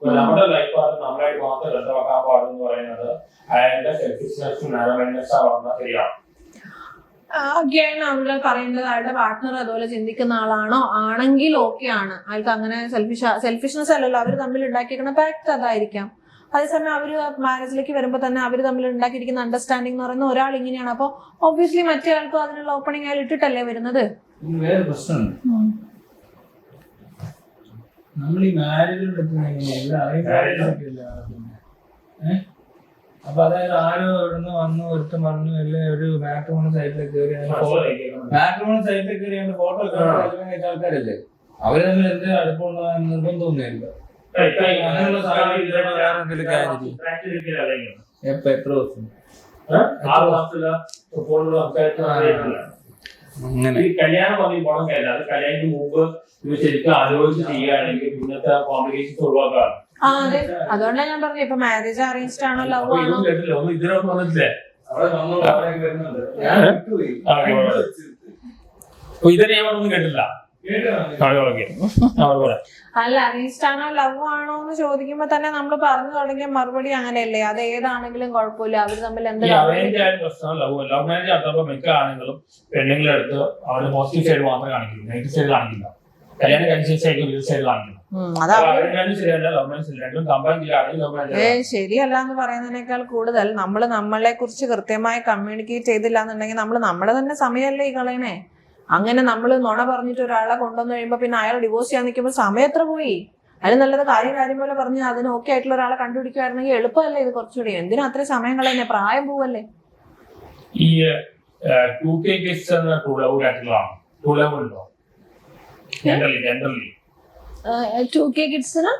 നമ്മുടെ life partner നമ്മളായിട്ട് മാത്രം രസമാക്കാൻ പാടുന്നു പറയുന്നത് അയാളുടെ സെൽഫിഷ്നെസ്സും നാരോമൈൻഡ്നെസ്സും പറഞ്ഞാൽ ശരിയാണ്. അഗൈൻ നമ്മൾ പറയുന്നത് അയാളുടെ പാർട്ട്ണർ അതുപോലെ ചിന്തിക്കുന്ന ആളാണോ ആണെങ്കിൽ ഓക്കെ ആണ്. അയാൾക്ക് അങ്ങനെ സെൽഫിഷ്നെസ് അല്ലല്ലോ, അവർ തമ്മിൽ ഉണ്ടാക്കിയിരിക്കുന്ന പാക്ട് അതായിരിക്കാം. അതേസമയം അവര് മാരേജിലേക്ക് വരുമ്പോൾ തന്നെ അവർ തമ്മിൽ ഉണ്ടാക്കിയിരിക്കുന്ന അണ്ടർസ്റ്റാൻഡിംഗ് എന്ന് പറയുന്ന ഒരാൾ ഇങ്ങനെയാണ്. അപ്പൊ ഒബ്വിയസ്ലി മറ്റേ ആൾക്കും അതിനുള്ള ഓപ്പണിംഗ് അയാൾ ഇട്ടിട്ടല്ലേ വരുന്നത്. വേറെ പ്രശ്നമുണ്ട്, നമ്മൾ ഈ അപ്പൊ അതായത് ആരോ ഇവിടുന്ന് വന്ന് ഒരുത്തം പറഞ്ഞു അല്ലെ ഒരു മാട്രിമോണി സൈറ്റിലേക്ക് കയറി ഫോട്ടോ കഴിച്ച ആൾക്കാരല്ലേ, അവര് തമ്മിൽ എന്ത് അടുപ്പമുള്ള നിർബന്ധമൊന്നുമില്ല. എത്ര ദിവസം അങ്ങനെ കല്യാണം വന്ന് പോണം കഴിയില്ല. അത് കല്യാണത്തിന് മുമ്പ് ഇത് ശരിക്കും ആലോചിച്ച് ചെയ്യുകയാണെങ്കിൽ ഇന്നത്തെ കോംപ്ലിക്കേഷൻസ് ഒഴിവാക്കാം. അതെ, അതുകൊണ്ടാണ് ഞാൻ പറഞ്ഞു ഇപ്പൊ മാരേജ് അറേഞ്ച്ഡ് ആണോ ലവ് ആണോ. ഒന്നും ഇതിനൊന്നും വന്നിട്ടില്ലേ? ഇതിനെ ഒന്നും കേട്ടില്ല. അല്ല, അറേഞ്ച്ഡ് ആണോ ലവ് ആണോ എന്ന് ചോദിക്കുമ്പോ തന്നെ നമ്മൾ പറഞ്ഞു തുടങ്ങിയ മറുപടി അങ്ങനെയല്ലേ. അത് ഏതാണെങ്കിലും കുഴപ്പമില്ല, അവര് തമ്മിൽ മിക്ക ആണെങ്കിലും പെണ്ണുങ്ങളുടെ അടുത്ത് അവര് പോസിറ്റീവ് സൈഡ് മാത്രമേ കാണിക്കുള്ളൂ, നെഗറ്റീവ് സൈഡ് കാണിക്കില്ല. കല്യാണം കഴിച്ച സൈഡ് കാണിക്കുന്നു. ശരിയല്ല എന്ന് പറയുന്നതിനേക്കാൾ കൂടുതൽ നമ്മൾ നമ്മളെ കുറിച്ച് കൃത്യമായി കമ്മ്യൂണിക്കേറ്റ് ചെയ്തില്ല എന്നുണ്ടെങ്കിൽ നമ്മൾ നമ്മളെ തന്നെ സമയമല്ലേ ഈ കളയണേ. അങ്ങനെ നമ്മൾ നുണ പറഞ്ഞിട്ട് ഒരാളെ കൊണ്ടുവന്ന് കഴിയുമ്പോ പിന്നെ അയാൾ ഡിവോഴ്സ് ചെയ്യാൻ നിൽക്കുമ്പോൾ സമയം എത്ര പോയി. അതിന് നല്ലത് കാര്യം പോലെ പറഞ്ഞ് അതിന് ഓക്കെ ആയിട്ടുള്ള ഒരാളെ കണ്ടുപിടിക്കുവായിരുന്നെങ്കിൽ എളുപ്പമല്ലേ ഇത് കുറച്ചുകൂടി. എന്തിനാ അത്രയും സമയം കളയുന്നേ, പ്രായം പോവല്ലേ. ഈ 2K കിഡ്സ് എന്ന ട്രൂ ലവ് കാറ്റഗറിയാണ്. ട്രൂ ലവ് ഉണ്ടോ? ജനറലി 2K കിഡ്സിന്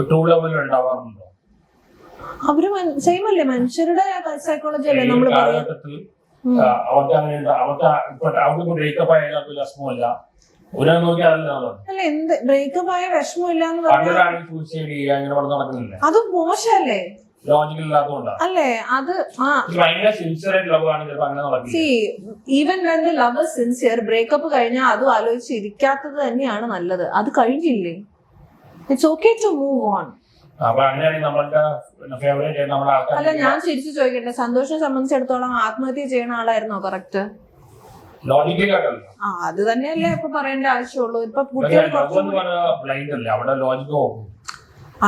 ട്രൂ ലവ് ഉണ്ടാവാറുണ്ടോ? അവര് സെയിം അല്ലേ, മനുഷ്യരുടെ സൈക്കോളജി അല്ലേ നമ്മൾ പറയുന്നത്. അവർക്ക് ബ്രേക്കപ്പ് ആയ വിഷമമില്ല, ഒരാൾ നോക്കിയാൽ എന്ത് ബ്രേക്കപ്പ് ആയ വിഷമമില്ല എന്ന് പറഞ്ഞാൽ അത് മോശമല്ലേ, ലോജിക്കൽ ഇല്ലാത്തതുകൊണ്ടാണ് അല്ലേ. അത് even when the love is sincere, breakup കഴിഞ്ഞാൽ അതും ആലോചിച്ചിരിക്കാത്തത് തന്നെയാണ് നല്ലത്. അത് കഴിഞ്ഞില്ലേ, it's okay to move on. അല്ല, ഞാൻ തിരിച്ചു ചോദിക്കട്ടെ, സന്തോഷിനെ സംബന്ധിച്ചിടത്തോളം ആത്മഹത്യ ചെയ്യുന്ന ആളായിരുന്നോ കറക്റ്റ്? അത് തന്നെയല്ലേ ഇപ്പൊ പറയേണ്ട ആവശ്യമുള്ളൂ. ഇപ്പൊ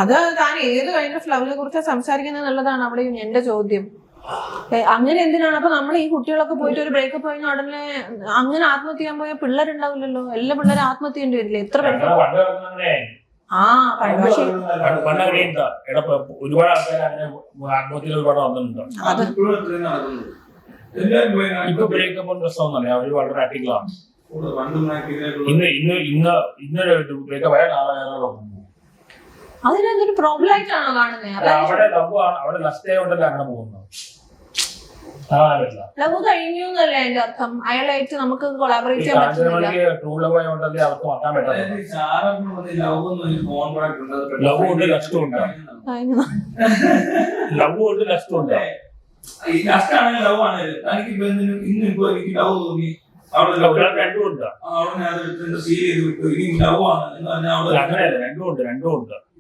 അത് താൻ ഏത് കൈൻഡ് ഓഫ് ലവിനെ കുറിച്ച് സംസാരിക്കുന്നത് എന്നുള്ളതാണ് അവിടെ എന്റെ ചോദ്യം. അങ്ങനെ എന്തിനാണ് അപ്പൊ നമ്മൾ ഈ കുട്ടികളൊക്കെ പോയിട്ട് ഒരു ബ്രേക്കപ്പ് കഴിഞ്ഞ ഉടനെ അങ്ങനെ ആത്മഹത്യ ചെയ്യാൻ പോയ പിള്ളേരുണ്ടാവില്ലല്ലോ. എല്ലാ പിള്ളേരും ആത്മഹത്യ ചെയ്യേണ്ടി വരില്ലേ? എത്ര പേർക്ക് ഒരുപാട് ആൾക്കാർ ആത്മഹത്യയിൽ ഒരുപാട് വന്നിട്ടുണ്ട്. ഇപ്പൊ ബ്രേക്കപ്പ് പ്രശ്നമൊന്നുമല്ല, അവര് വളരെ പ്രാക്ടിക്കലാണ്. ഇന്ന് ബ്രേക്കപ്പ് ആയ നാളെ അതിനെന്തൊരു പ്രോബ്ലം ആയിട്ടാണോ കാണുന്നത്? അവിടെ നഷ്ടമുണ്ടല്ലോ അങ്ങനെ പോകുന്നത്. ലവ് കഴിഞ്ഞു എന്നല്ലേ അതിന്റെ അർത്ഥം. അയാളായിട്ട് നമുക്ക് കൊളാബറേറ്റ് ചെയ്യാൻ പറ്റുന്നില്ല.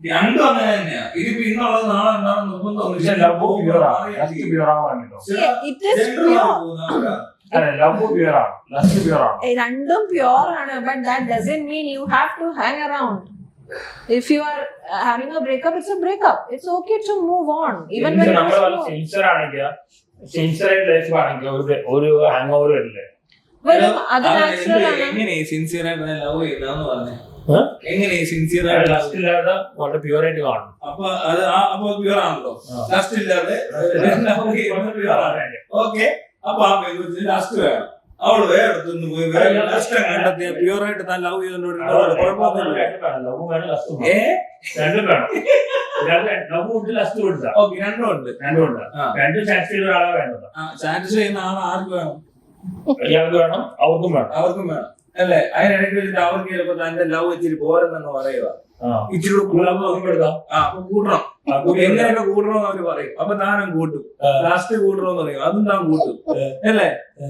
രണ്ടും അങ്ങനെ തന്നെയാ. ഇതിപ്പോ ഇന്നുള്ളത് നാളെ ഉണ്ടാവും നിർബന്ധമൊന്നുമില്ല. രണ്ടും പ്യൂർ ആണ്. But that doesn't mean you have to hang around. If you are having a breakup, it's a breakup. It's okay to move on. Even when sincere ആണെങ്കിൽ ഒരു ഹാങ് ഓവർ വരില്ലേ? അത് നാച്ചുറൽ ആണ്. എങ്ങനെ സിൻസിയർ ആയിട്ട് love ചെയ്യുന്നതെന്ന് പറഞ്ഞേ, എങ്ങനെ സിൻസിയർ ആയിട്ട് ലാസ്റ്റ് ഇല്ലാതെ വളരെ പ്യൂർ ആയിട്ട് കാണും. അപ്പൊ അത് അപ്പൊ പ്യൂർ ആണല്ലോ. ലാസ്റ്റ് ഇല്ലാതെ ഓക്കെ. അപ്പൊ ആ പെൺകുട്ടി ലാസ്റ്റ് വേണം. അവള് വേറെ അടുത്തൊന്ന് പോയി വേറെ ലാസ്റ്റ് കണ്ടെത്തിയ പ്യൂർ ആയിട്ട് താൻ ലവ് ചെയ്തോണ്ട് കുഴപ്പമൊന്നുമില്ല. രണ്ടും വേണം. രണ്ടും ഉണ്ട്. രണ്ടും സാറ്റിസ്ഫൈ ചെയ്യുന്ന ഒരാളെ വേണ്ടത്. സാറ്റിസ്ഫൈ ചെയ്യുന്ന ആൾ ആർക്ക് വേണം? ഇയാൾക്ക് വേണം, അവർക്കും വേണം. അവർക്കും വേണം അല്ലേ? അതിനിടയ്ക്ക് വെച്ചിട്ട് അവർക്ക് ചിലപ്പോ തന്റെ ലവ് ഇച്ചിരി പോരെന്നു പറയുക. ഇച്ചിരി കൂട്ടണം. എങ്ങനെയൊക്കെ കൂട്ടണമെന്ന് അവര് പറയും. അപ്പൊ താനും കൂട്ടും. ലാസ്റ്റ് കൂട്ടണമെന്ന് പറയും, അതും താൻ കൂട്ടും അല്ലേ?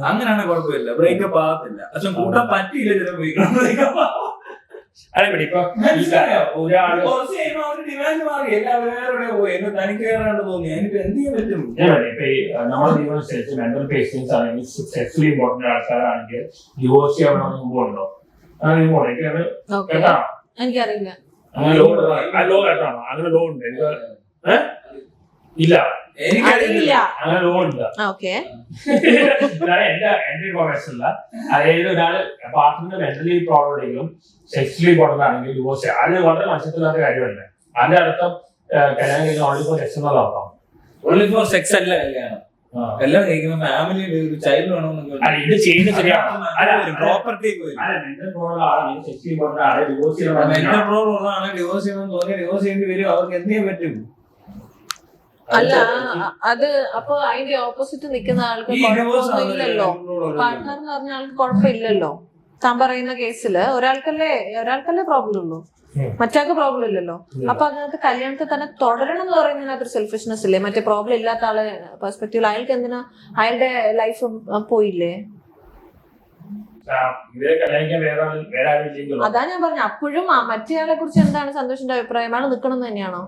അങ്ങനെയാണെങ്കിൽ കുഴപ്പമില്ല, ബ്രേക്കപ്പ് ആകത്തില്ല. പക്ഷെ കൂട്ടാൻ പറ്റിയില്ല ചില ബ്രേക്കപ്പ്. അതെ ഇവിടെ ഇപ്പൊ ഒരാള് കുറച്ച് കഴിയുമ്പോ അവര് ഡിമാൻഡ് മാറി എല്ലാവരും വേറെ പോയി എന്നെ തനിക്ക് കയറാണ്ട് തോന്നി അതിനിപ്പോ എന്ത് ചെയ്യാൻ പറ്റും? ഇപ്പൊ നമ്മുടെ നിയമമനുസരിച്ച് മെന്റൽ പേഷ്യൻസ് ആണെങ്കിൽ സെക്സ്വലി ഇമ്പോർട്ടന്റ് ആൾക്കാരാണെങ്കിൽ ഡിവോഴ്സ് ചെയ്യാൻ മുമ്പ് ഉണ്ടോ? കേട്ടാണോ? എനിക്കറിയില്ല. അങ്ങനെ ലോ കേട്ടാണോ? അങ്ങനെ ലോ ഉണ്ട്. ഇല്ല, അറിയില്ല. അങ്ങനെ ലോ ഇല്ല. ഓക്കെ, എന്റെ ഇൻഫോർമേഷൻ അല്ല. അതായത് ഒരാള് പാർട്ട്ണർ മെന്റലി പ്രോബ്ലം ഉണ്ടെങ്കിലും സെക്സ്വലി ഇമ്പോർട്ടന്റ് ആണെങ്കിൽ ഡിവോഴ്സ് ചെയ്യാം. അത് വളരെ മനസ്സിലാത്ത കാര്യമല്ല. അതിന്റെ അർത്ഥം കല്യാണം കഴിഞ്ഞാൽ ഓൺലി ഫോർ സെക്സ് എന്നുള്ള അർത്ഥം. ഓൺലി ഫോർ സെക്സ് അല്ല കല്യാണം. കല്യാണം കഴിക്കുമ്പോ ഫാമിലിയിൽ ഒരു ചൈൽഡ് വേണമെന്നൊക്കെ ഇത് ചെയ്യുന്നത് ശരിയാണ്. പ്രോപ്പർട്ടി മെന്റൽ പ്രോബ്ലം ആണ് സെക്സ്വലി ഇമ്പോർട്ടന്റ് ആണ് ഡിവോഴ്സ് മെന്റൽ ചെയ്യണം. പ്രോബ്ലം ഉള്ളതാണ് ഡിവോഴ്സ് ചെയ്യണമെന്ന് തോന്നി ഡിവോഴ്സ് ചെയ്യേണ്ടി വരും. അവർക്ക് എന്ത് ചെയ്യാൻ പറ്റും? അല്ല അത് അപ്പൊ അതിന്റെ ഓപ്പോസിറ്റ് നിൽക്കുന്ന ആൾക്ക് കുഴപ്പമൊന്നുമില്ലല്ലോ. പാർട്ട്ണർ എന്ന് പറഞ്ഞ ആൾക്ക് കുഴപ്പമില്ലല്ലോ. താൻ പറയുന്ന കേസില് ഒരാൾക്കല്ലേ പ്രോബ്ലം ഉള്ളൂ, മറ്റാൾക്ക് പ്രോബ്ലം ഇല്ലല്ലോ. അപ്പൊ അതിനകത്ത് കല്യാണത്തിൽ തന്നെ തുടരണം എന്ന് പറയുന്നതിനകത്തൊരു സെൽഫിഷ്നെസ് ഇല്ലേ? മറ്റേ പ്രോബ്ലം ഇല്ലാത്ത ആളെ പെർസ്പെക്റ്റീവിൽ അയാൾക്ക് എന്തിനാ അയാളുടെ ലൈഫ് പോയില്ലേ? അതാ ഞാൻ പറഞ്ഞു. അപ്പോഴും മറ്റേ ആളെ കുറിച്ച് എന്താണ് സന്തോഷിന്റെ അഭിപ്രായം? അയാൾ നിക്കണം എന്ന് തന്നെയാണോ?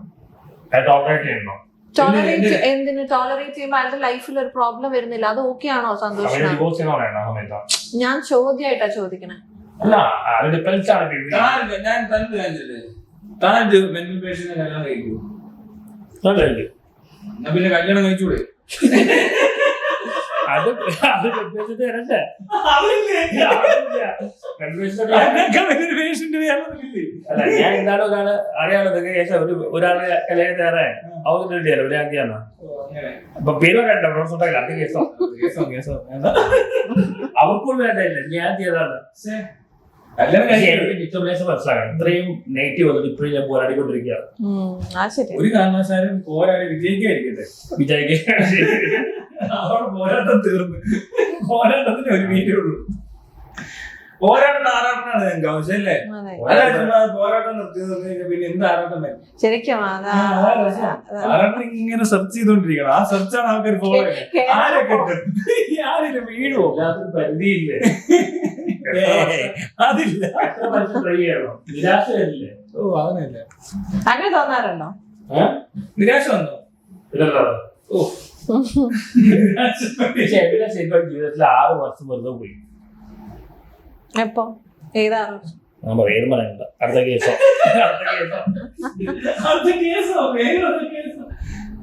ടോളറേറ്റ് ചെയ്യുമ്പോൾ അയാളുടെ ലൈഫിൽ ഒരു പ്രോബ്ലം വരുന്നില്ല, അത് ഓക്കെ ആണോ സന്തോഷിന്? ഞാൻ ചോദ്യമായിട്ടാ ചോദിക്കണേ. ഞാൻ താൻ മെന്റൽ പേഷ്യന്റ് കല്യാണം കഴിക്കൂ? പിന്നെ കല്യാണം കഴിച്ചൂടെ? അത് തരണ്ടേ? അല്ല, ഞാൻ എന്താണ് ഒരാള് അറിയാലോ ശേഷം ഒരാളെ കല്യാണം തയ്യാറായ അവർക്ക് റെഡിയല്ലോ ഒരു ആദ്യമാണ്. അപ്പൊ പേര് പറയണ്ട, അത് കേസോ അവർക്കും വേണ്ടല്ലേ ഞാൻ ചെയ്തതാണ്. മനസ്സിലാക്കണം. ഇത്രയും നെഗറ്റീവ് വന്നിട്ട് ഇപ്പോഴും ഞാൻ പോരാടിക്കൊണ്ടിരിക്കുകയാണ്. ഒരു കാരണവശാലും പോരാടി വിജയിക്കായിരിക്കട്ടെ. അവിടെ പോരാട്ടം തീർന്നു. പോരാട്ടത്തിന് ഒരു മീറ്റേ ഉള്ളൂ. പോരാട്ടം ആറാട്ടനാണ് ഞങ്ങൾക്ക് ആവശ്യമല്ലേ? പോരാട്ടം നിർത്തി പിന്നെ എന്ത് ആറാട്ടം വരും? ശരിക്കും ആറാട്ടം ഇങ്ങനെ സെർച്ച് ചെയ്തോണ്ടിരിക്കണം. ആ സെർച്ചാണ് ആൾക്കാർ ഫോളോ ചെയ്യുന്നത്. ആരെ കിട്ടും? ആരെങ്കിലും വീഴുവോ? പരിധിയില്ലേ? അതില്ല. നിരാശ വരില്ലേ? ഓ അങ്ങനെയല്ല. അങ്ങനെ തോന്നാറുണ്ടോ? നിരാശ വന്നോ? ഓ ജീവിതത്തിൽ 6 വർഷം വെറുതെ പോയി. എപ്പോ? ഏതാണ്? പേര് പറയണ്ട. അടുത്ത കേസോ അടുത്ത കേസോ